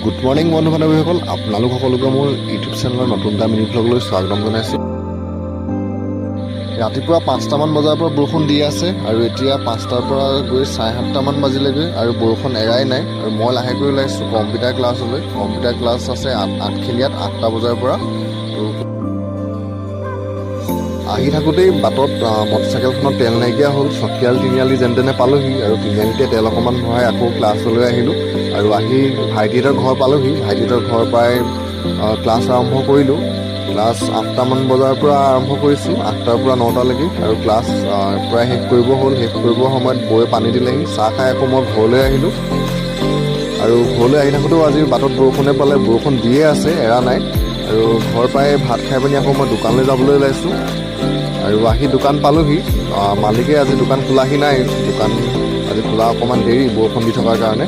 Good morning বন্ধু বান্ধৱীসকল, আপোনালোক সকলোকে মোৰ ইউটিউব চেনেলৰ নতুন এটা মিনি ভ্লগলৈ স্বাগতম জনাইছোঁ। ৰাতিপুৱা 5টামান বজাৰ পৰা বৰষুণ দি আছে আৰু এতিয়া 5টাৰ পৰা গৈ 7:30মান বাজিলেগৈ আৰু বৰষুণ এৰাই নাই। আৰু মই লাহেকৈ ওলাইছোঁ কম্পিউটাৰ ক্লাছলৈ। কম্পিউটাৰ ক্লাছ আছে আঠখেলীয়াত 8টা বজাৰ পৰা। আহি থাকোঁতেই বাটত মটৰচাইকেলখনত তেল নাইকিয়া হ'ল। চকিয়াল তিনিআলি যেন তেনে পালোহি আৰু তিনিআলিতে তেল অকণমান ভৰাই আকৌ ক্লাছলৈ আহিলোঁ আৰু আহি ভাইটিহঁতৰ ঘৰ পালোহি। ভাইটিহঁতৰ ঘৰৰ পৰাই ক্লাছ আৰম্ভ কৰিলোঁ। ক্লাছ 8টামান বজাৰ পৰা আৰম্ভ কৰিছোঁ, 8টাৰ পৰা 9টালৈকে আৰু ক্লাছ প্ৰায় শেষ কৰিব হ'ল। শেষ কৰিবৰ সময়ত বৌয়ে পানী দিলেহি। চাহ খাই আকৌ মই ঘৰলৈ আহিলোঁ আৰু ঘৰলৈ আহি থাকোঁতেও আজি বাটত বৰষুণে পালে। বৰষুণ দিয়ে আছে, এৰা নাই। আৰু ঘৰ পৰাই ভাত খাই পিনি আকৌ মই দোকানলৈ যাবলৈ ওলাইছোঁ আৰু আহি দোকান পালোহি। মালিকে আজি দোকান খোলাহি নাই, দোকান আজি খোলা অকণমান দেৰি বৰষুণ দি থকাৰ কাৰণে।